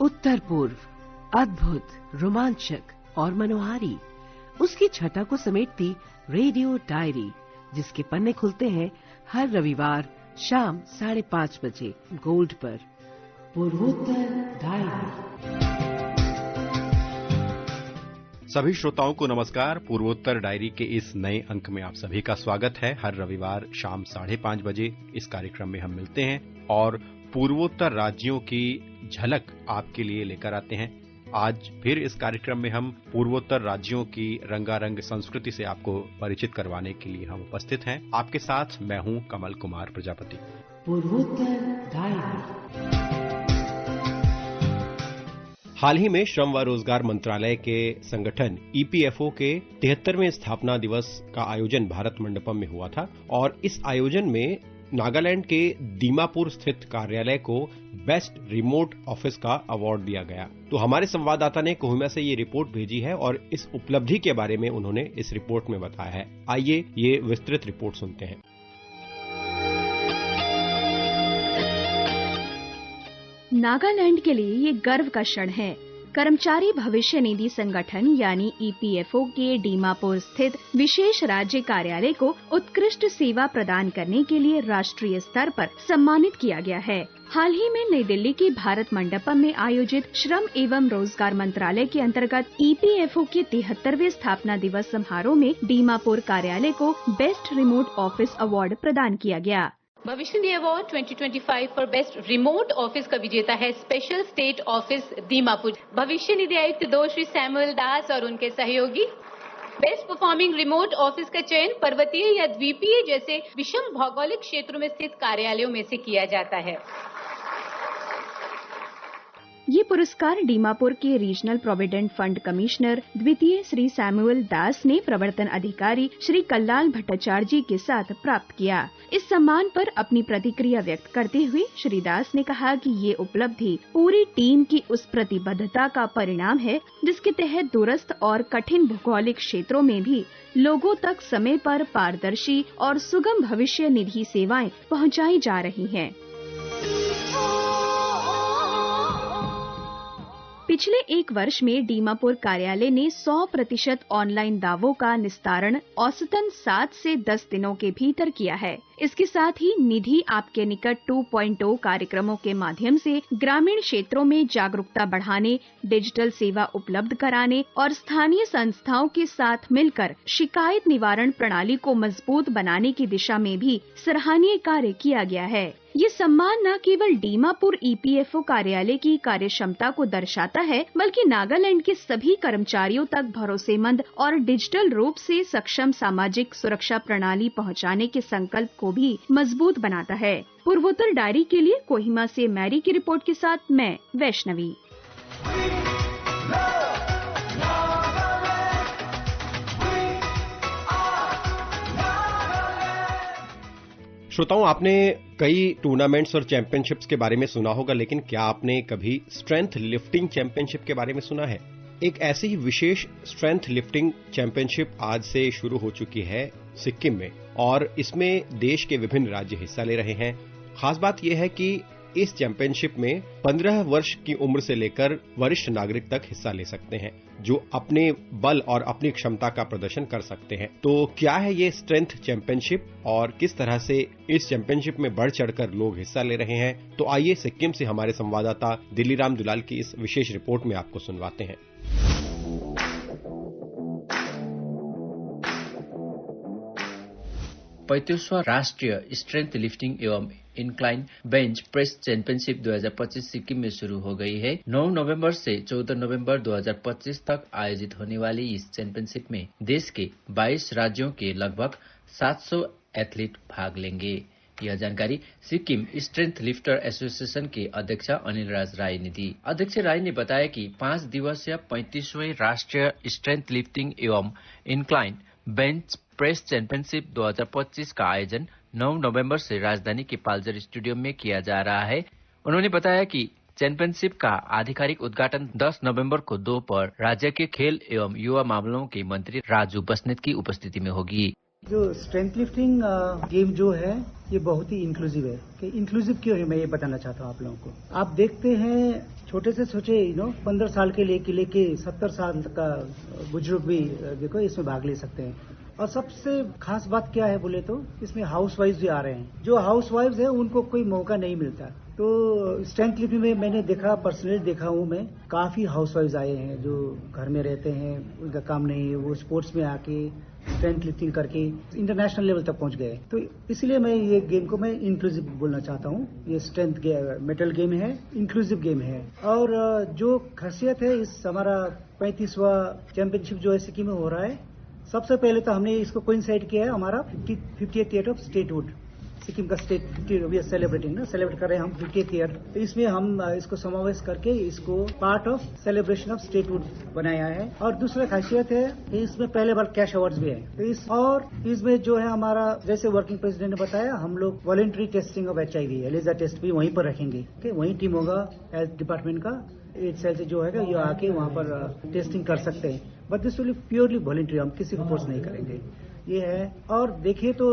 उत्तर पूर्व, अद्भुत, रोमांचक और मनोहारी, उसकी छटा को समेटती रेडियो डायरी, जिसके पन्ने खुलते हैं हर रविवार शाम 5:30 बजे गोल्ड पर। पूर्वोत्तर डायरी। सभी श्रोताओं को नमस्कार। पूर्वोत्तर डायरी के इस नए अंक में आप सभी का स्वागत है। हर रविवार शाम 5:30 बजे इस कार्यक्रम में हम मिलते हैं और पूर्वोत्तर राज्यों की झलक आपके लिए लेकर आते हैं। आज फिर इस कार्यक्रम में हम पूर्वोत्तर राज्यों की रंगारंग संस्कृति से आपको परिचित करवाने के लिए हम उपस्थित हैं। आपके साथ मैं हूं कमल कुमार प्रजापति। पूर्वोत्तर डायरी। हाल ही में श्रम व रोजगार मंत्रालय के संगठन ईपीएफओ के 73वें स्थापना दिवस का आयोजन भारत मंडपम में हुआ था और इस आयोजन में नागालैंड के दीमापुर स्थित कार्यालय को बेस्ट रिमोट ऑफिस का अवार्ड दिया गया। तो हमारे संवाददाता ने कोहिमा से ये रिपोर्ट भेजी है और इस उपलब्धि के बारे में उन्होंने इस रिपोर्ट में बताया है। आइए ये विस्तृत रिपोर्ट सुनते हैं। नागालैंड के लिए ये गर्व का क्षण है। कर्मचारी भविष्य निधि संगठन यानी ईपीएफओ के दीमापुर स्थित विशेष राज्य कार्यालय को उत्कृष्ट सेवा प्रदान करने के लिए राष्ट्रीय स्तर पर सम्मानित किया गया है। हाल ही में नई दिल्ली के भारत मंडपम में आयोजित श्रम एवं रोजगार मंत्रालय के अंतर्गत ईपीएफओ के 73वें स्थापना दिवस समारोह में दीमापुर कार्यालय को बेस्ट रिमोट ऑफिस अवार्ड प्रदान किया गया। भविष्य निधि award 2025 for best remote office का विजेता है स्पेशल स्टेट ऑफिस दीमापुर। भविष्य निधि आयुक्त 2 श्री सैमुअल दास और उनके सहयोगी। बेस्ट परफॉर्मिंग रिमोट ऑफिस का चयन पर्वतीय या द्वीपीय जैसे विषम भौगोलिक क्षेत्रों में स्थित कार्यालयों में से किया जाता है। ये पुरस्कार दीमापुर के रीजनल प्रोविडेंट फंड कमिश्नर द्वितीय श्री सैमुअल दास ने प्रवर्तन अधिकारी श्री कल्लाल भट्टाचार्य जी के साथ प्राप्त किया। इस सम्मान पर अपनी प्रतिक्रिया व्यक्त करते हुए श्री दास ने कहा कि ये उपलब्धि पूरी टीम की उस प्रतिबद्धता का परिणाम है जिसके तहत दूरस्थ और कठिन भौगोलिक क्षेत्रों में भी लोगों तक समय पर पारदर्शी और सुगम भविष्य निधि सेवाएं पहुंचाई जा रही हैं। पिछले 1 वर्ष में दीमापुर कार्यालय ने 100% ऑनलाइन दावों का निस्तारण औसतन 7 से 10 दिनों के भीतर किया है। इसके साथ ही निधि आपके निकट 2.0 कार्यक्रमों के माध्यम से ग्रामीण क्षेत्रों में जागरूकता बढ़ाने, डिजिटल सेवा उपलब्ध कराने और स्थानीय संस्थाओं के साथ मिलकर शिकायत निवारण प्रणाली को मजबूत बनाने की दिशा में भी सराहनीय कार्य किया गया है। ये सम्मान न केवल दीमापुर ईपीएफओ कार्यालय की कार्यक्षमता को दर्शाता है, बल्कि नागालैंड के सभी कर्मचारियों तक भरोसेमंद और डिजिटल रूप से सक्षम सामाजिक सुरक्षा प्रणाली पहुंचाने के संकल्प को भी मजबूत बनाता है। पूर्वोत्तर डायरी के लिए कोहिमा से मैरी की रिपोर्ट के साथ मैं वैष्णवी। श्रोताओं, आपने कई टूर्नामेंट्स और चैंपियनशिप्स के बारे में सुना होगा, लेकिन क्या आपने कभी स्ट्रेंथ लिफ्टिंग चैंपियनशिप के बारे में सुना है? एक ऐसी ही विशेष स्ट्रेंथ लिफ्टिंग चैंपियनशिप आज से शुरू हो चुकी है सिक्किम में और इसमें देश के विभिन्न राज्य हिस्सा ले रहे हैं। खास बात यह है कि इस चैंपियनशिप में 15 वर्ष की उम्र से लेकर वरिष्ठ नागरिक तक हिस्सा ले सकते हैं, जो अपने बल और अपनी क्षमता का प्रदर्शन कर सकते हैं। तो क्या है ये स्ट्रेंथ चैंपियनशिप और किस तरह से इस चैंपियनशिप में बढ़ चढ़कर लोग हिस्सा ले रहे हैं? तो आइए सिक्किम से हमारे संवाददाता दिल्लीराम दुलाल की इस विशेष रिपोर्ट में आपको सुनवाते हैं। 35वां राष्ट्रीय स्ट्रेंथ लिफ्टिंग एवं incline bench press championship 2025 Sikkim में शुरू हो गई है। 9 नवंबर से 14 नवंबर 2025 तक आयोजित होने वाली इस चैंपियनशिप में देश के 22 राज्यों के लगभग 700 एथलीट भाग लेंगे। यह जानकारी सिक्किम स्ट्रेंथ लिफ्टर एसोसिएशन के अध्यक्ष अनिल राज राय ने दी। अध्यक्ष राय ने बताया कि 5 दिवसीय 35वें राष्ट्रीय स्ट्रेंथ लिफ्टिंग एवं इंक्लाइन बेंच प्रेस चैंपियनशिप 2025 का आयोजन 9 नवंबर से राजधानी के पालजर स्टेडियम में किया जा रहा है। उन्होंने बताया कि चैंपियनशिप का आधिकारिक उद्घाटन 10 नवंबर को दोपहर राज्य के खेल एवं युवा मामलों के मंत्री राजू बस्नेत की उपस्थिति में होगी। जो स्ट्रेंथ लिफ्टिंग गेम जो है ये बहुत ही इंक्लूसिव है। कि इंक्लूसिव क्यों है मैं ये बताना चाहता हूँ आप लोगों को। आप देखते हैं छोटे से छोटे 15 साल के लेके 70 साल का बुजुर्ग भी देखो इसमें भाग ले सकते हैं। और सबसे खास बात क्या है बोले तो इसमें हाउस वाइफ भी आ रहे हैं। जो हाउस वाइफ है उनको कोई मौका नहीं मिलता। तो स्ट्रेंथ लिफ्टिंग में मैंने देखा, पर्सनली देखा हूँ मैं, काफी हाउस वाइफ आए हैं जो घर में रहते हैं, उनका काम नहीं है, वो स्पोर्ट्स में आके स्ट्रेंथ लिफ्टिंग करके इंटरनेशनल लेवल तक पहुंच गए। तो इसलिए मैं ये गेम को मैं इंक्लूसिव बोलना चाहता हूँ। ये स्ट्रेंथ मेटल गेम है, इंक्लूसिव गेम है। और जो खासियत है इस हमारा 35वां चैंपियनशिप जो है सिक्किम में हो रहा है, सबसे पहले तो हमने इसको कोइंसाइड किया है हमारा 50th year of statehood. Sikkim का स्टेट 50 सेलिब्रेट कर रहे हैं हम 50th ईयर। तो इसमें हम इसको समावेश करके इसको part of celebration of statehood बनाया है। और दूसरा खासियत है कि इसमें पहले बार कैश अवार्ड्स भी है। तो इसमें जो है हमारा, जैसे वर्किंग प्रेसिडेंट ने बताया, हम लोग voluntary testing of HIV ELISA test भी वहीं पर रखेंगे। वहीं टीम होगा हेल्थ डिपार्टमेंट का, एड सेल से जो है ये आके वहाँ पर टेस्टिंग कर सकते हैं। But this will purely voluntary, हम किसी को फोर्स नहीं करेंगे। ये है। और देखिए तो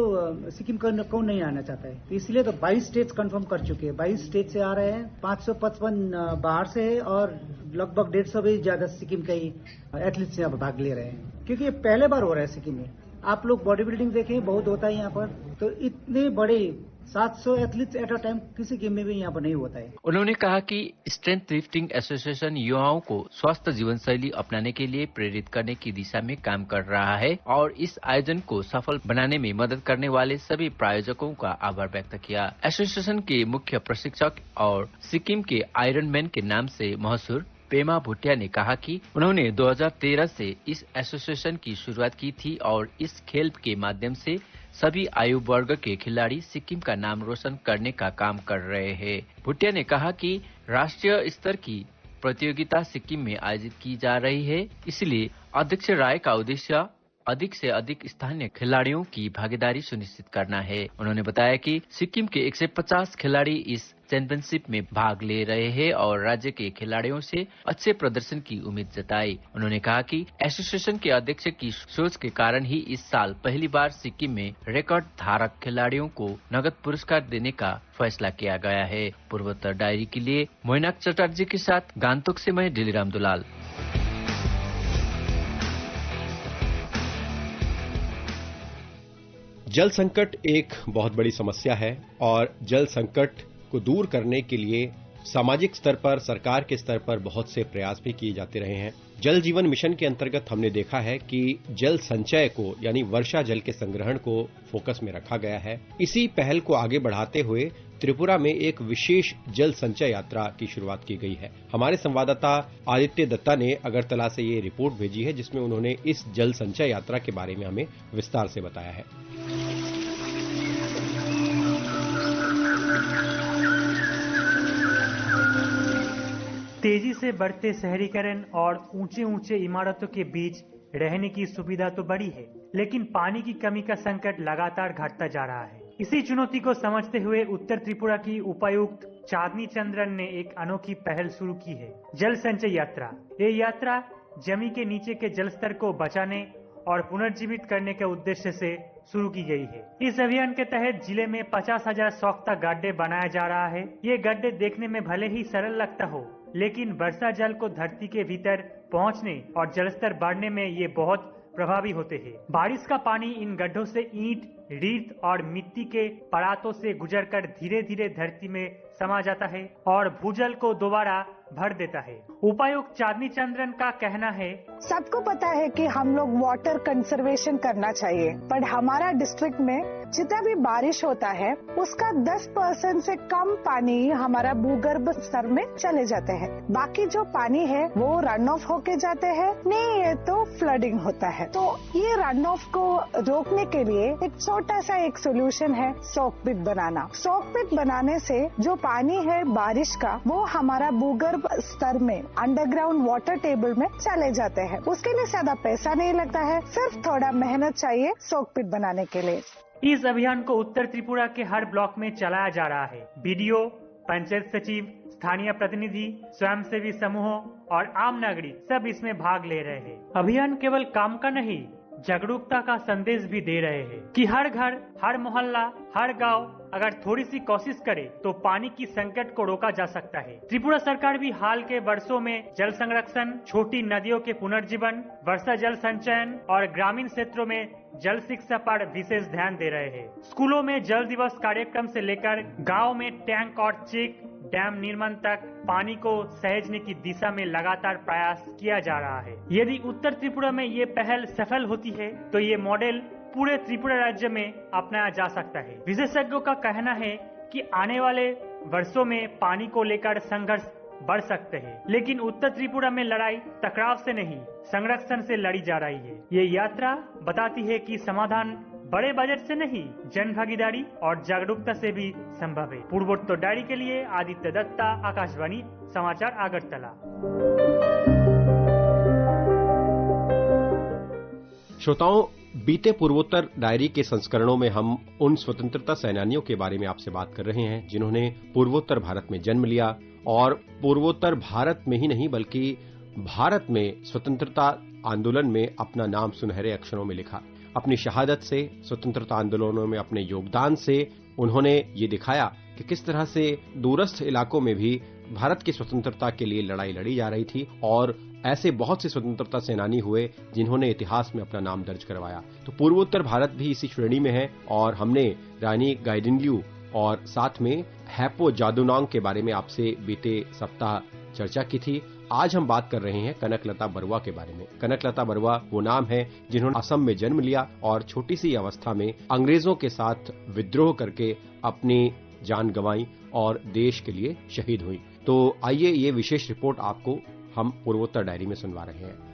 सिक्किम का कौन नहीं आना चाहता है, तो इसलिए तो 22 स्टेट्स कंफर्म कर चुके हैं। 22 स्टेट से आ रहे हैं, 555 बाहर से है और लगभग 150 भी ज्यादा सिक्किम के ही एथलीट्स यहाँ भाग ले रहे हैं। क्योंकि ये पहले बार हो रहा है सिक्किम में। आप लोग बॉडी बिल्डिंग देखें, बहुत होता है यहाँ पर, तो इतने बड़े 700 एथलीट्स एट अ टाइम किसी गेम में भी यहाँ पर नहीं होता है। उन्होंने कहा कि स्ट्रेंथ लिफ्टिंग एसोसिएशन युवाओं को स्वस्थ जीवन शैली अपनाने के लिए प्रेरित करने की दिशा में काम कर रहा है और इस आयोजन को सफल बनाने में मदद करने वाले सभी प्रायोजकों का आभार व्यक्त किया। एसोसिएशन के मुख्य प्रशिक्षक और सिक्किम के आयरन मैन के नाम से मशहूर पेमा भुटिया ने कहा कि उन्होंने 2013 से इस एसोसिएशन की शुरुआत की थी और इस खेल के माध्यम से सभी आयु वर्ग के खिलाड़ी सिक्किम का नाम रोशन करने का काम कर रहे हैं। भुटिया ने कहा कि राष्ट्रीय स्तर की प्रतियोगिता सिक्किम में आयोजित की जा रही है, इसलिए अध्यक्ष राय का उद्देश्य अधिक से अधिक स्थानीय खिलाड़ियों की भागीदारी सुनिश्चित करना है। उन्होंने बताया कि सिक्किम के 150 खिलाड़ी इस चैंपियनशिप में भाग ले रहे हैं और राज्य के खिलाड़ियों से अच्छे प्रदर्शन की उम्मीद जताई। उन्होंने कहा कि एसोसिएशन के अध्यक्ष की सोच के कारण ही इस साल पहली बार सिक्किम में रिकॉर्ड धारक खिलाड़ियों को नगद पुरस्कार देने का फैसला किया गया है। पूर्वोत्तर डायरी के लिए मोइनाक चटर्जी के साथ गांतोक से मैं दिलीराम दुलाल। जल संकट एक बहुत बड़ी समस्या है और जल संकट को दूर करने के लिए सामाजिक स्तर पर, सरकार के स्तर पर बहुत से प्रयास भी किए जाते रहे हैं। जल जीवन मिशन के अंतर्गत हमने देखा है कि जल संचय को यानी वर्षा जल के संग्रहण को फोकस में रखा गया है। इसी पहल को आगे बढ़ाते हुए त्रिपुरा में एक विशेष जल संचय यात्रा की शुरुआत की गई है। हमारे संवाददाता आदित्य दत्ता ने अगरतला से ये रिपोर्ट भेजी है जिसमें उन्होंने इस जल संचय यात्रा के बारे में हमें विस्तार से बताया है। तेजी से बढ़ते शहरीकरण और ऊंचे ऊंचे इमारतों के बीच रहने की सुविधा तो बढ़ी है, लेकिन पानी की कमी का संकट लगातार घटता जा रहा है। इसी चुनौती को समझते हुए उत्तर त्रिपुरा की उपायुक्त चांदनी चंद्रन ने एक अनोखी पहल शुरू की है, जल संचय यात्रा। ये यात्रा जमीन के नीचे के जल स्तर को बचाने और पुनर्जीवित करने के उद्देश्य से शुरू की गई है। इस अभियान के तहत जिले में 50,000 सौख्ता गड्ढे बनाया जा रहा है। ये गड्ढे देखने में भले ही सरल लगता हो, लेकिन वर्षा जल को धरती के भीतर पहुंचने और जलस्तर बढ़ने में ये बहुत प्रभावी होते हैं। बारिश का पानी इन गड्ढों से ईंट, रेत और मिट्टी के परातों से गुजरकर धीरे धीरे धरती में समा जाता है और भूजल को दोबारा भर देता है। उपायुक्त चांदनी चंद्रन का कहना है, सबको पता है कि हम लोग वाटर कंजर्वेशन करना चाहिए, पर हमारा डिस्ट्रिक्ट में जितना भी बारिश होता है उसका 10% से कम पानी हमारा भूगर्भ स्तर में चले जाते हैं। बाकी जो पानी है वो रन ऑफ होके जाते हैं, नहीं ये तो फ्लडिंग होता है। तो ये रन ऑफ को रोकने के लिए एक छोटा सा एक सोल्यूशन है, सॉक पिट बनाना। सॉक पिट बनाने से जो पानी है बारिश का वो हमारा भूगर्भ स्तर में अंडरग्राउंड वाटर टेबल में चले जाते हैं। उसके लिए ज्यादा पैसा नहीं लगता है, सिर्फ थोड़ा मेहनत चाहिए सॉक पिट बनाने के लिए। इस अभियान को उत्तर त्रिपुरा के हर ब्लॉक में चलाया जा रहा है। बीडीओ, पंचायत सचिव, स्थानीय प्रतिनिधि, स्वयंसेवी समूहों और आम नागरिक सब इसमें भाग ले रहे हैं। अभियान केवल काम का नहीं जागरूकता का संदेश भी दे रहे हैं कि हर घर, हर मोहल्ला, हर गांव अगर थोड़ी सी कोशिश करे तो पानी की संकट को रोका जा सकता है। त्रिपुरा सरकार भी हाल के वर्षों में जल संरक्षण, छोटी नदियों के पुनर्जीवन, वर्षा जल संचयन और ग्रामीण क्षेत्रों में जल शिक्षा पर विशेष ध्यान दे रहे हैं। स्कूलों में जल दिवस कार्यक्रम से लेकर गाँव में टैंक और चेक डैम निर्माण तक पानी को सहेजने की दिशा में लगातार प्रयास किया जा रहा है। यदि उत्तर त्रिपुरा में ये पहल सफल होती है तो ये मॉडल पूरे त्रिपुरा राज्य में अपनाया जा सकता है। विशेषज्ञों का कहना है कि आने वाले वर्षों में पानी को लेकर संघर्ष बढ़ सकते हैं, लेकिन उत्तर त्रिपुरा में लड़ाई टकराव से नहीं, संरक्षण से लड़ी जा रही है। ये यात्रा बताती है कि समाधान बड़े बजट से नहीं, जन भागीदारी और जागरूकता से भी संभव है। पूर्वोत्तर डायरी के लिए आदित्य दत्ता, आकाशवाणी समाचार, अगरतला। श्रोताओं, बीते पूर्वोत्तर डायरी के संस्करणों में हम उन स्वतंत्रता सेनानियों के बारे में आपसे बात कर रहे हैं जिन्होंने पूर्वोत्तर भारत में जन्म लिया और पूर्वोत्तर भारत में ही नहीं बल्कि भारत में स्वतंत्रता आंदोलन में अपना नाम सुनहरे अक्षरों में लिखा। अपनी शहादत से, स्वतंत्रता आंदोलनों में अपने योगदान से उन्होंने ये दिखाया कि किस तरह से दूरस्थ इलाकों में भी भारत की स्वतंत्रता के लिए लड़ाई लड़ी जा रही थी और ऐसे बहुत से स्वतंत्रता सेनानी हुए जिन्होंने इतिहास में अपना नाम दर्ज करवाया। तो पूर्वोत्तर भारत भी इसी श्रेणी में है और हमने रानी गाइडिंगलियू और साथ में हैपो जादूनांग के बारे में आपसे बीते सप्ताह चर्चा की थी। आज हम बात कर रहे हैं कनकलता बरुआ के बारे में। कनकलता बरुआ वो नाम है जिन्होंने असम में जन्म लिया और छोटी सी अवस्था में अंग्रेजों के साथ विद्रोह करके अपनी जान गंवाई और देश के लिए शहीद हुई। तो आइए ये विशेष रिपोर्ट आपको हम पूर्वोत्तर डायरी में सुनवा रहे हैं।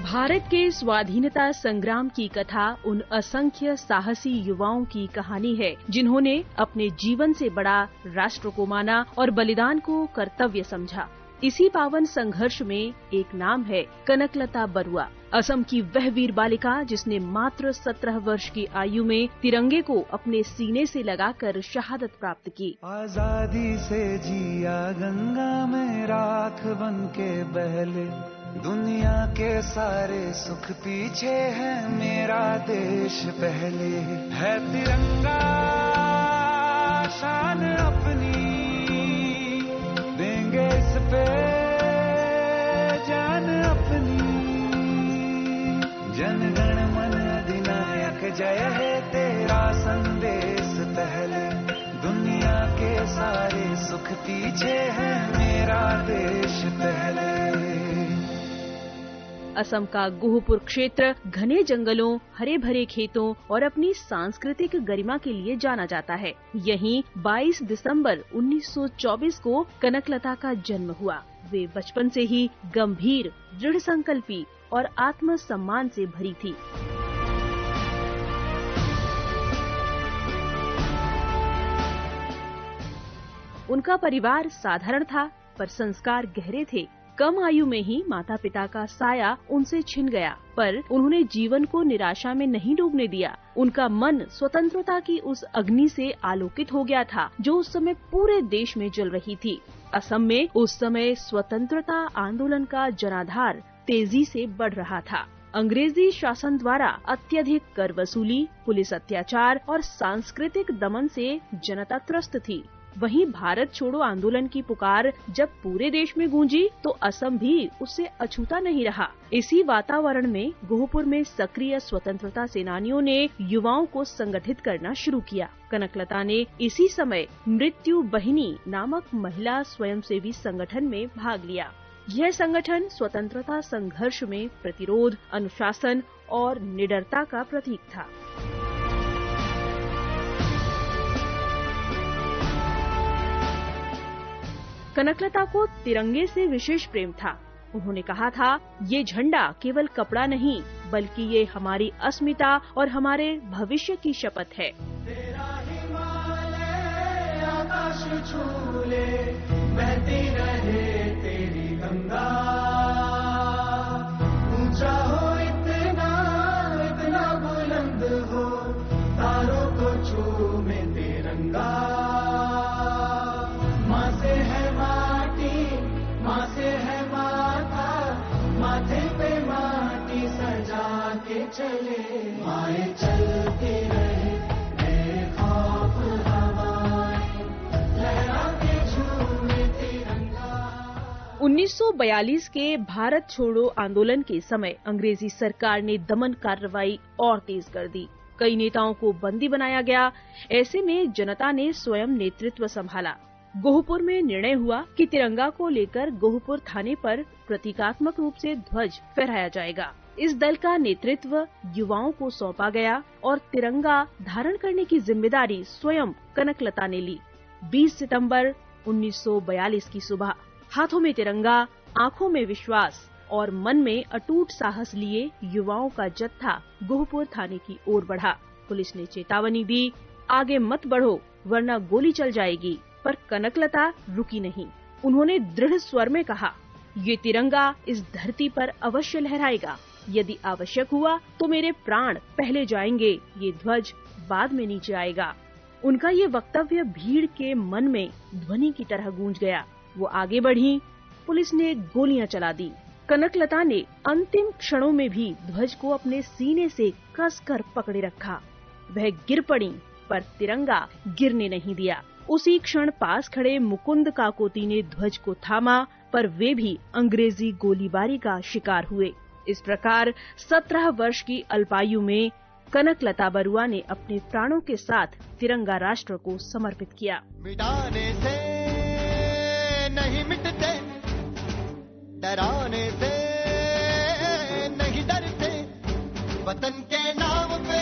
भारत के स्वाधीनता संग्राम की कथा उन असंख्य साहसी युवाओं की कहानी है जिन्होंने अपने जीवन से बड़ा राष्ट्र को माना और बलिदान को कर्तव्य समझा। इसी पावन संघर्ष में एक नाम है कनकलता बरुआ, असम की वह वीर बालिका जिसने मात्र 17 वर्ष की आयु में तिरंगे को अपने सीने से लगाकर शहादत प्राप्त की। आजादी से जिया गंगा में राख बन के बहले, दुनिया के सारे सुख पीछे है, मेरा देश पहले है। तिरंगा शान अपनी देंगे इस पे जान अपनी, जनगण मन अधिनायक जय है, तेरा संदेश पहले, दुनिया के सारे सुख पीछे है, मेरा देश पहले। असम का गोहपुर क्षेत्र घने जंगलों, हरे भरे खेतों और अपनी सांस्कृतिक गरिमा के लिए जाना जाता है। यहीं 22 दिसंबर 1924 को कनकलता का जन्म हुआ। वे बचपन से ही गंभीर, दृढ़ संकल्पी और आत्मसम्मान से भरी थी। उनका परिवार साधारण था पर संस्कार गहरे थे। कम आयु में ही माता पिता का साया उनसे छिन गया, पर उन्होंने जीवन को निराशा में नहीं डूबने दिया। उनका मन स्वतंत्रता की उस अग्नि से आलोकित हो गया था जो उस समय पूरे देश में जल रही थी। असम में उस समय स्वतंत्रता आंदोलन का जनाधार तेजी से बढ़ रहा था। अंग्रेजी शासन द्वारा अत्यधिक कर वसूली, पुलिस अत्याचार और सांस्कृतिक दमन से जनता त्रस्त थी। वहीं भारत छोड़ो आंदोलन की पुकार जब पूरे देश में गूंजी तो असम भी उससे अछूता नहीं रहा। इसी वातावरण में गोहपुर में सक्रिय स्वतंत्रता सेनानियों ने युवाओं को संगठित करना शुरू किया। कनकलता ने इसी समय मृत्यु बहिनी नामक महिला स्वयंसेवी संगठन में भाग लिया। यह संगठन स्वतंत्रता संघर्ष में प्रतिरोध, अनुशासन और निडरता का प्रतीक था। कनकलता को तिरंगे से विशेष प्रेम था। उन्होंने कहा था, ये झंडा केवल कपड़ा नहीं बल्कि ये हमारी अस्मिता और हमारे भविष्य की शपथ है। तेरा हिमालय आकाश छू ले, बहती रहे तेरी गंगा, ऊंचा हो इतना इतना बुलंद हो, तारों को छूमे तिरंगा, माँ से है माटी चले, आए चलती रहे बेखौफ हवाएं, लहराते झूमे तिरंगा। 1942 के भारत छोड़ो आंदोलन के समय अंग्रेजी सरकार ने दमन कार्रवाई और तेज कर दी। कई नेताओं को बंदी बनाया गया। ऐसे में जनता ने स्वयं नेतृत्व संभाला। गोहपुर में निर्णय हुआ कि तिरंगा को लेकर गोहपुर थाने पर प्रतीकात्मक रूप से ध्वज फहराया जाएगा। इस दल का नेतृत्व युवाओं को सौंपा गया और तिरंगा धारण करने की जिम्मेदारी स्वयं कनकलता ने ली। 20 सितंबर 1942 की सुबह हाथों में तिरंगा, आंखों में विश्वास और मन में अटूट साहस लिए युवाओं का जत्था गोहपुर थाने की ओर बढ़ा। पुलिस ने चेतावनी दी, आगे मत बढ़ो वरना गोली चल जाएगी, पर कनकलता रुकी नहीं। उन्होंने दृढ़ स्वर में कहा, ये तिरंगा इस धरती पर अवश्य लहराएगा। यदि आवश्यक हुआ तो मेरे प्राण पहले जाएंगे, ये ध्वज बाद में नीचे आएगा। उनका ये वक्तव्य भीड़ के मन में ध्वनि की तरह गूंज गया। वो आगे बढ़ी, पुलिस ने गोलियां चला दी। कनकलता ने अंतिम क्षणों में भी ध्वज को अपने सीने से कसकर पकड़े रखा। वह गिर पड़ी पर तिरंगा गिरने नहीं दिया। उसी क्षण पास खड़े मुकुंद काकोती ने ध्वज को थामा, पर वे भी अंग्रेजी गोलीबारी का शिकार हुए। इस प्रकार 17 वर्ष की अल्पायु में कनकलता बरुआ ने अपने प्राणों के साथ तिरंगा राष्ट्र को समर्पित किया। मिटाने से नहीं मिटते, डराने से नहीं डरते, वतन के नाम पे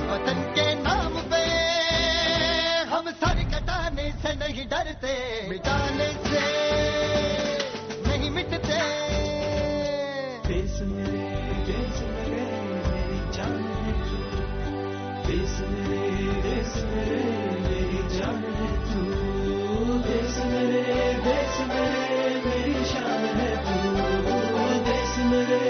वतन के नाम पे हम सर कटाने से नहीं डरते, मिटाने से नहीं मिटते। देश मेरे मेरी जान है तू, देश मेरे मेरी जान है तू, देश मेरे मेरी शान है तू, देश मेरे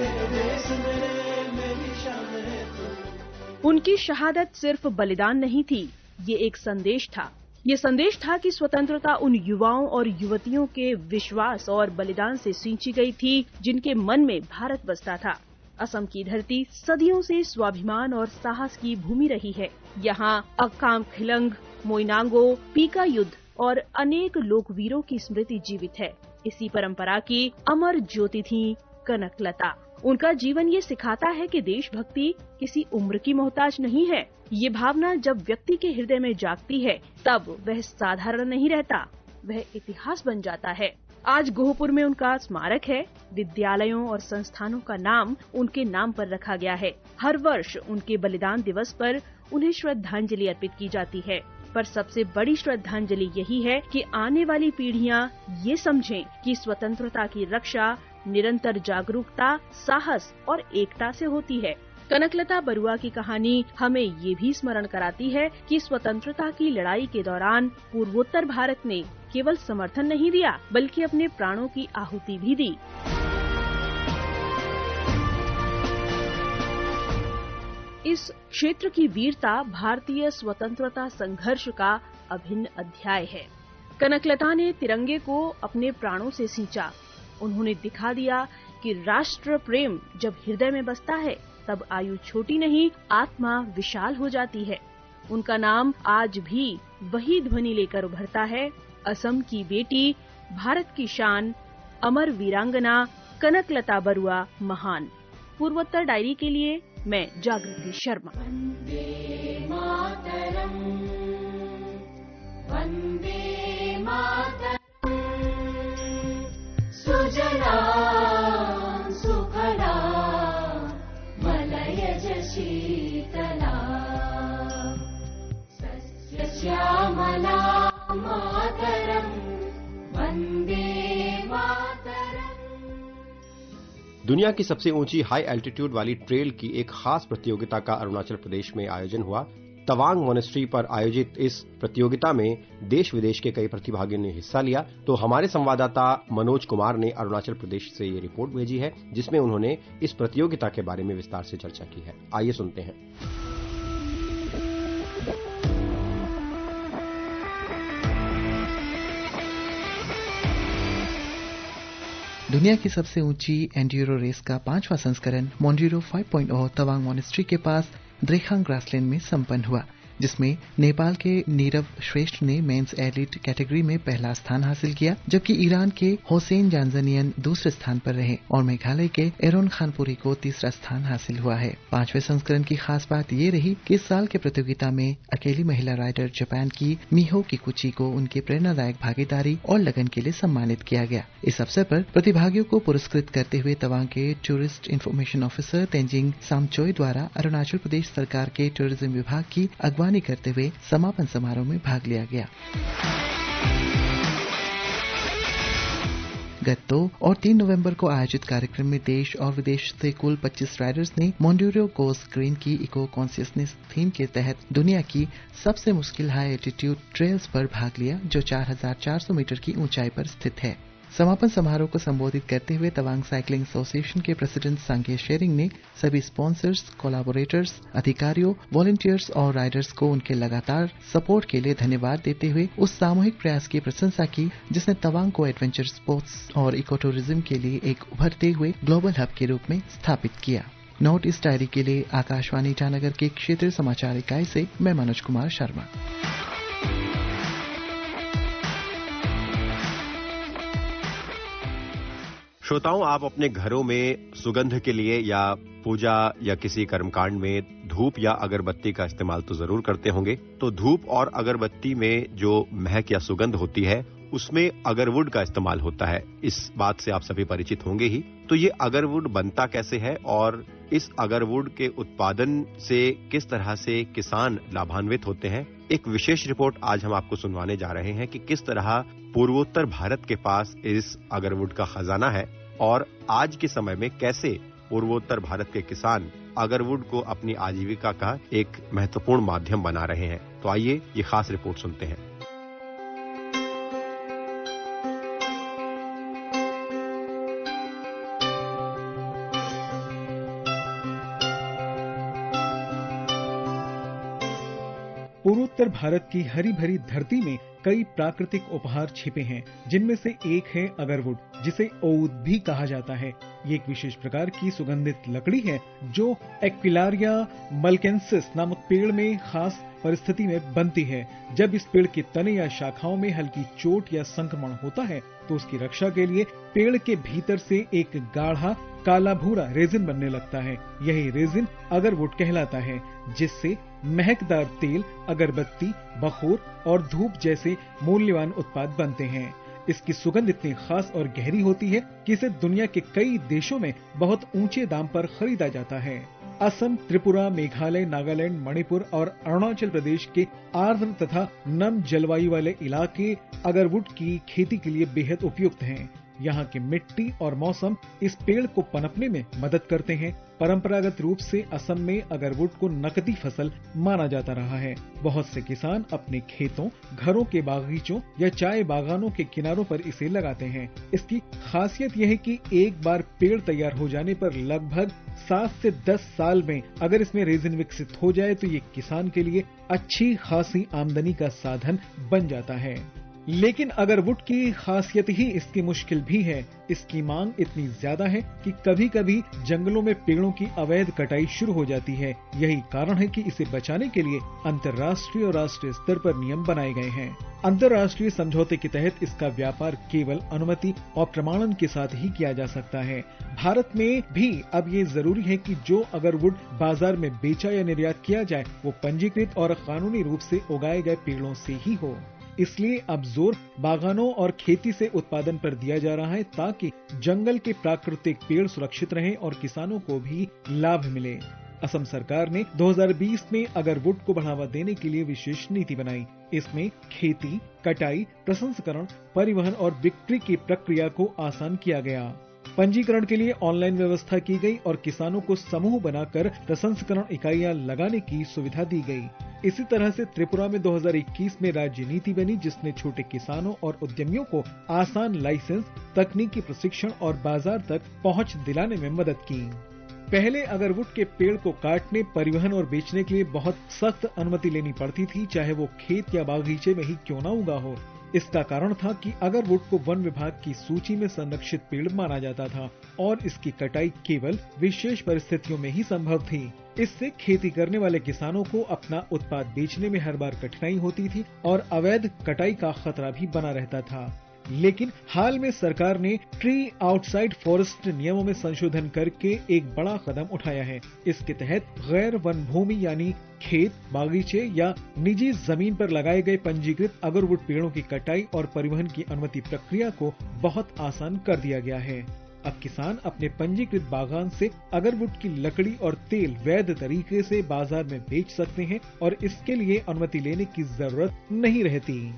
मेरी शान है तू। उनकी शहादत सिर्फ बलिदान नहीं थी, ये एक संदेश था। ये संदेश था कि स्वतंत्रता उन युवाओं और युवतियों के विश्वास और बलिदान से सींची गई थी जिनके मन में भारत बसता था। असम की धरती सदियों से स्वाभिमान और साहस की भूमि रही है। यहाँ अक्काम खिलंग, मोइनांगो, पीका युद्ध और अनेक लोकवीरों की स्मृति जीवित है। इसी परंपरा की अमर ज्योति थी कनकलता। उनका जीवन ये सिखाता है कि देशभक्ति किसी उम्र की मोहताज नहीं है। ये भावना जब व्यक्ति के हृदय में जागती है तब वह साधारण नहीं रहता, वह इतिहास बन जाता है। आज गोहपुर में उनका स्मारक है। विद्यालयों और संस्थानों का नाम उनके नाम पर रखा गया है। हर वर्ष उनके बलिदान दिवस पर उन्हें श्रद्धांजलि अर्पित की जाती है। पर सबसे बड़ी श्रद्धांजलि यही है कि आने वाली पीढ़ियां ये समझें कि स्वतंत्रता की रक्षा निरंतर जागरूकता, साहस और एकता से होती है। कनकलता बरुआ की कहानी हमें ये भी स्मरण कराती है कि स्वतंत्रता की लड़ाई के दौरान पूर्वोत्तर भारत ने केवल समर्थन नहीं दिया बल्कि अपने प्राणों की आहुति भी दी। इस क्षेत्र की वीरता भारतीय स्वतंत्रता संघर्ष का अभिन्न अध्याय है। कनकलता ने तिरंगे को अपने प्राणों से सींचा। उन्होंने दिखा दिया कि राष्ट्र प्रेम जब हृदय में बसता है तब आयु छोटी नहीं, आत्मा विशाल हो जाती है। उनका नाम आज भी वही ध्वनि लेकर उभरता है, असम की बेटी, भारत की शान, अमर वीरांगना कनकलता बरुआ महान। पूर्वोत्तर डायरी के लिए मैं जागृति शर्मा। वंदे मातरम, वंदे मातरम, सुजला सुफला मलयज शीतला, सस्य श्यामला मातरम, वंदे मातरम। दुनिया की सबसे ऊंची हाई एल्टीट्यूड वाली ट्रेल की एक खास प्रतियोगिता का अरुणाचल प्रदेश में आयोजन हुआ। तवांग मोनेस्ट्री पर आयोजित इस प्रतियोगिता में देश विदेश के कई प्रतिभागियों ने हिस्सा लिया। तो हमारे संवाददाता मनोज कुमार ने अरुणाचल प्रदेश से ये रिपोर्ट भेजी है जिसमें उन्होंने इस प्रतियोगिता के बारे में विस्तार से चर्चा की है। आइए सुनते हैं। दुनिया की सबसे ऊंची एंड्यूरो रेस का 5वां संस्करण मोंड्यूरो 5.0 तवांग मॉनेस्ट्री के पास द्रेखांग ग्रासलैंड में संपन्न हुआ, जिसमें नेपाल के नीरव श्रेष्ठ ने मेंस एलिट कैटेगरी में पहला स्थान हासिल किया, जबकि ईरान के होसेन जानजनियन दूसरे स्थान पर रहे और मेघालय के एरोन खानपुरी को तीसरा स्थान हासिल हुआ है। 5वें संस्करण की खास बात ये रही कि इस साल के प्रतियोगिता में अकेली महिला राइडर जापान की मिहो किकुची को उनकी प्रेरणादायक भागीदारी और लगन के लिए सम्मानित किया गया। इस अवसर पर प्रतिभागियों को पुरस्कृत करते हुए तवांग के टूरिस्ट इंफॉर्मेशन ऑफिसर तेंजिंग सामचोई द्वारा अरुणाचल प्रदेश सरकार के टूरिज्म विभाग की अगवानी करते हुए समापन समारोह में भाग लिया गया। गत 2 और 3 नवंबर को आयोजित कार्यक्रम में देश और विदेश से कुल 25 राइडर्स ने मोंड्यूरो कोस्ट ग्रीन की इको कॉन्शियसनेस थीम के तहत दुनिया की सबसे मुश्किल हाई एल्टीट्यूड ट्रेल्स पर भाग लिया, जो 4400 मीटर की ऊंचाई पर स्थित है। समापन समारोह को संबोधित करते हुए तवांग साइकिलिंग एसोसिएशन के प्रेसिडेंट सांगे शेरिंग ने सभी स्पॉन्सर्स, कोलैबोरेटर्स, अधिकारियों, वॉलंटियर्स और राइडर्स को उनके लगातार सपोर्ट के लिए धन्यवाद देते हुए उस सामूहिक प्रयास की प्रशंसा की जिसने तवांग को एडवेंचर स्पोर्ट्स और इको टूरिज्म के लिए एक उभरते हुए ग्लोबल हब के रूप में स्थापित किया। नॉर्थ ईस्ट डायरी के लिए आकाशवाणी ईटानगर के क्षेत्रीय समाचार इकाई से मैं मनोज कुमार शर्मा। श्रोताओं, आप अपने घरों में सुगंध के लिए या पूजा या किसी कर्मकांड में धूप या अगरबत्ती का इस्तेमाल तो जरूर करते होंगे। तो धूप और अगरबत्ती में जो महक या सुगंध होती है उसमें अगरवुड का इस्तेमाल होता है। इस बात से आप सभी परिचित होंगे ही। तो ये अगरवुड बनता कैसे है और इस अगरवुड के उत्पादन से किस तरह से किसान लाभान्वित होते हैं, एक विशेष रिपोर्ट आज हम आपको सुनवाने जा रहे हैं कि किस तरह पूर्वोत्तर भारत के पास इस अगरवुड का खजाना है और आज के समय में कैसे पूर्वोत्तर भारत के किसान अगरवुड को अपनी आजीविका का एक महत्वपूर्ण माध्यम बना रहे हैं। तो आइए ये खास रिपोर्ट सुनते हैं। पूर्वोत्तर भारत की हरी भरी धरती में कई प्राकृतिक उपहार छिपे हैं, जिनमें से एक है अगरवुड, जिसे ओउद भी कहा जाता है। ये एक विशेष प्रकार की सुगंधित लकड़ी है जो एक्विलारिया मल्केंसिस नामक पेड़ में खास परिस्थिति में बनती है। जब इस पेड़ के तने या शाखाओं में हल्की चोट या संक्रमण होता है तो उसकी रक्षा के लिए पेड़ के भीतर से एक गाढ़ा काला भूरा रेजिन बनने लगता है। यही रेजिन अगरवुड कहलाता है, जिससे महकदार तेल, अगरबत्ती, बखूर और धूप जैसे मूल्यवान उत्पाद बनते हैं। इसकी सुगंध इतनी खास और गहरी होती है कि इसे दुनिया के कई देशों में बहुत ऊंचे दाम पर खरीदा जाता है। असम, त्रिपुरा, मेघालय, नागालैंड, मणिपुर और अरुणाचल प्रदेश के आर्द्र तथा नम जलवायु वाले इलाके अगरवुड की खेती के लिए बेहद उपयुक्त हैं। यहाँ की मिट्टी और मौसम इस पेड़ को पनपने में मदद करते हैं। परंपरागत रूप से असम में अगरवुड को नकदी फसल माना जाता रहा है। बहुत से किसान अपने खेतों, घरों के बागीचों या चाय बागानों के किनारों पर इसे लगाते हैं। इसकी खासियत यह है कि एक बार पेड़ तैयार हो जाने पर लगभग 7 से 10 साल में अगर इसमें रेजिन विकसित हो जाए तो ये किसान के लिए अच्छी खासी आमदनी का साधन बन जाता है। लेकिन अगरवुड की खासियत ही इसकी मुश्किल भी है। इसकी मांग इतनी ज्यादा है कि कभी कभी जंगलों में पेड़ों की अवैध कटाई शुरू हो जाती है। यही कारण है कि इसे बचाने के लिए अंतर्राष्ट्रीय और राष्ट्रीय स्तर पर नियम बनाए गए हैं। अंतर्राष्ट्रीय समझौते के तहत इसका व्यापार केवल अनुमति और प्रमाणन के साथ ही किया जा सकता है। भारत में भी अब ये जरूरी है कि जो अगरवुड बाजार में बेचा या निर्यात किया जाए वो पंजीकृत और कानूनी रूप से उगाए गए पेड़ों से ही हो। इसलिए अब जोर बागानों और खेती से उत्पादन पर दिया जा रहा है ताकि जंगल के प्राकृतिक पेड़ सुरक्षित रहें और किसानों को भी लाभ मिले। असम सरकार ने 2020 में अगरवुड को बढ़ावा देने के लिए विशेष नीति बनाई। इसमें खेती, कटाई, प्रसंस्करण, परिवहन और बिक्री की प्रक्रिया को आसान किया गया। पंजीकरण के लिए ऑनलाइन व्यवस्था की गई और किसानों को समूह बनाकर प्रसंस्करण इकाइयां लगाने की सुविधा दी गई। इसी तरह से त्रिपुरा में 2021 में राज्य नीति बनी जिसने छोटे किसानों और उद्यमियों को आसान लाइसेंस, तकनीकी प्रशिक्षण और बाजार तक पहुंच दिलाने में मदद की। पहले अगरवुड के पेड़ को काटने, परिवहन और बेचने के लिए बहुत सख्त अनुमति लेनी पड़ती थी, चाहे वो खेत या बागीचे में ही क्यों न उगा हो। इसका कारण था कि अगरवुड को वन विभाग की सूची में संरक्षित पेड़ माना जाता था और इसकी कटाई केवल विशेष परिस्थितियों में ही संभव थी। इससे खेती करने वाले किसानों को अपना उत्पाद बेचने में हर बार कठिनाई होती थी और अवैध कटाई का खतरा भी बना रहता था। लेकिन हाल में सरकार ने ट्री आउटसाइड फॉरेस्ट नियमों में संशोधन करके एक बड़ा कदम उठाया है। इसके तहत गैर वन भूमि यानी खेत, बागीचे या निजी जमीन पर लगाए गए पंजीकृत अगरवुड पेड़ों की कटाई और परिवहन की अनुमति प्रक्रिया को बहुत आसान कर दिया गया है। अब किसान अपने पंजीकृत बागान से अगरवुड की लकड़ी और तेल वैध तरीके से बाजार में बेच सकते हैं और इसके लिए अनुमति लेने की जरूरत नहीं रहती।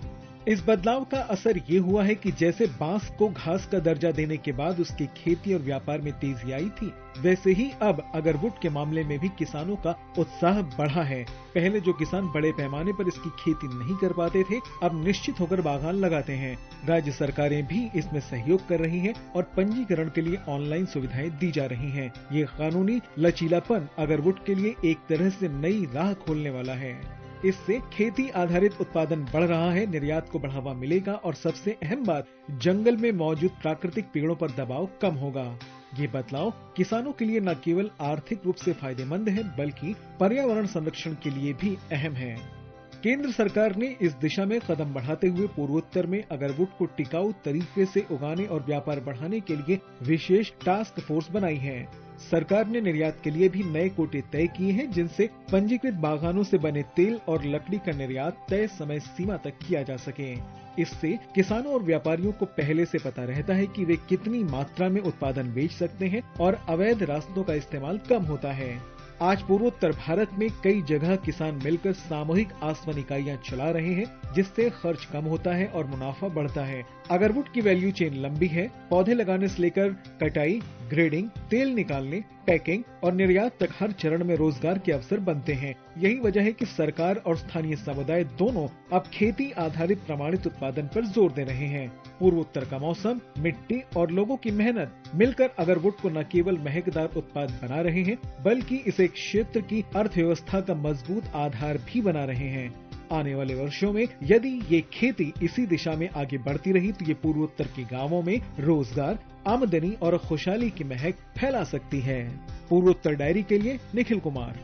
इस बदलाव का असर ये हुआ है कि जैसे बांस को घास का दर्जा देने के बाद उसकी खेती और व्यापार में तेजी आई थी, वैसे ही अब अगरवुड के मामले में भी किसानों का उत्साह बढ़ा है। पहले जो किसान बड़े पैमाने पर इसकी खेती नहीं कर पाते थे, अब निश्चित होकर बागान लगाते हैं। राज्य सरकारें भी इसमें सहयोग कर रही हैं और पंजीकरण के लिए ऑनलाइन सुविधाएं दी जा रही हैं। ये कानूनी लचीलापन अगरवुड के लिए एक तरह से नई राह खोलने वाला है। इससे खेती आधारित उत्पादन बढ़ रहा है, निर्यात को बढ़ावा मिलेगा और सबसे अहम बात, जंगल में मौजूद प्राकृतिक पेड़ों पर दबाव कम होगा। ये बदलाव किसानों के लिए न केवल आर्थिक रूप से फायदेमंद है, बल्कि पर्यावरण संरक्षण के लिए भी अहम है। केंद्र सरकार ने इस दिशा में कदम बढ़ाते हुए पूर्वोत्तर में अगरवुड को टिकाऊ तरीके से उगाने और व्यापार बढ़ाने के लिए विशेष टास्क फोर्स बनाई है। सरकार ने निर्यात के लिए भी नए कोटे तय किए हैं, जिनसे पंजीकृत बागानों से बने तेल और लकड़ी का निर्यात तय समय सीमा तक किया जा सके। इससे किसानों और व्यापारियों को पहले से पता रहता है कि वे कितनी मात्रा में उत्पादन बेच सकते हैं और अवैध रास्तों का इस्तेमाल कम होता है। आज पूर्वोत्तर भारत में कई जगह किसान मिलकर सामूहिक आसवन इकाइयां चला रहे हैं, जिससे खर्च कम होता है और मुनाफा बढ़ता है। अगरवुड की वैल्यू चेन लंबी है। पौधे लगाने से लेकर कटाई, ग्रेडिंग, तेल निकालने, पैकिंग और निर्यात तक हर चरण में रोजगार के अवसर बनते हैं। यही वजह है कि सरकार और स्थानीय समुदाय दोनों अब खेती आधारित प्रमाणित उत्पादन पर जोर दे रहे हैं। पूर्वोत्तर का मौसम, मिट्टी और लोगों की मेहनत मिलकर अगरवुड को न केवल महकदार उत्पाद बना रहे हैं, बल्कि इसे क्षेत्र की अर्थव्यवस्था का मजबूत आधार भी बना रहे हैं। आने वाले वर्षों में यदि ये खेती इसी दिशा में आगे बढ़ती रही तो ये पूर्वोत्तर के गांवों में रोजगार, आमदनी और खुशहाली की महक फैला सकती है। पूर्वोत्तर डायरी के लिए निखिल कुमार।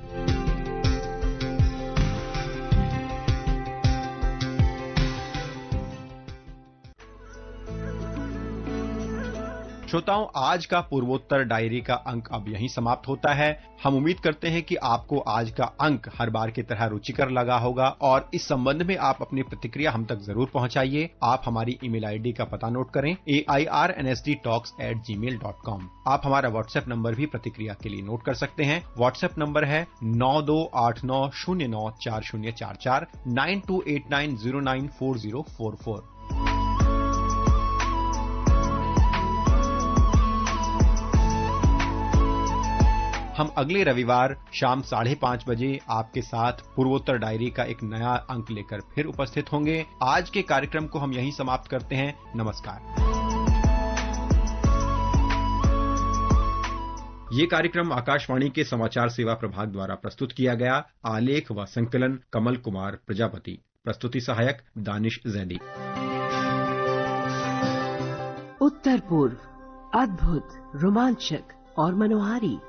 श्रोताओं, आज का पूर्वोत्तर डायरी का अंक अब यहीं समाप्त होता है। हम उम्मीद करते हैं कि आपको आज का अंक हर बार की तरह रुचिकर लगा होगा और इस संबंध में आप अपनी प्रतिक्रिया हम तक जरूर पहुंचाइए। आप हमारी ईमेल आईडी का पता नोट करें, airnsdtalks@gmail.com। आप हमारा व्हाट्सएप नंबर भी प्रतिक्रिया के लिए नोट कर सकते हैं। व्हाट्सएप नंबर है 9289094044 9289094044। हम अगले रविवार शाम 5:30 बजे आपके साथ पूर्वोत्तर डायरी का एक नया अंक लेकर फिर उपस्थित होंगे। आज के कार्यक्रम को हम यहीं समाप्त करते हैं। नमस्कार। ये कार्यक्रम आकाशवाणी के समाचार सेवा प्रभाग द्वारा प्रस्तुत किया गया। आलेख व संकलन कमल कुमार प्रजापति। प्रस्तुति सहायक दानिश जैदी। उत्तर पूर्व अद्भुत, रोमांचक और मनोहारी,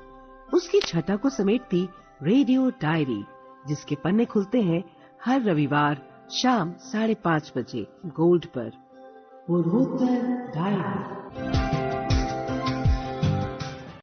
उसकी छटा को समेटती रेडियो डायरी, जिसके पन्ने खुलते हैं हर रविवार शाम 5:30 बजे गोल्ड पर। पूर्वोत्तर डायरी।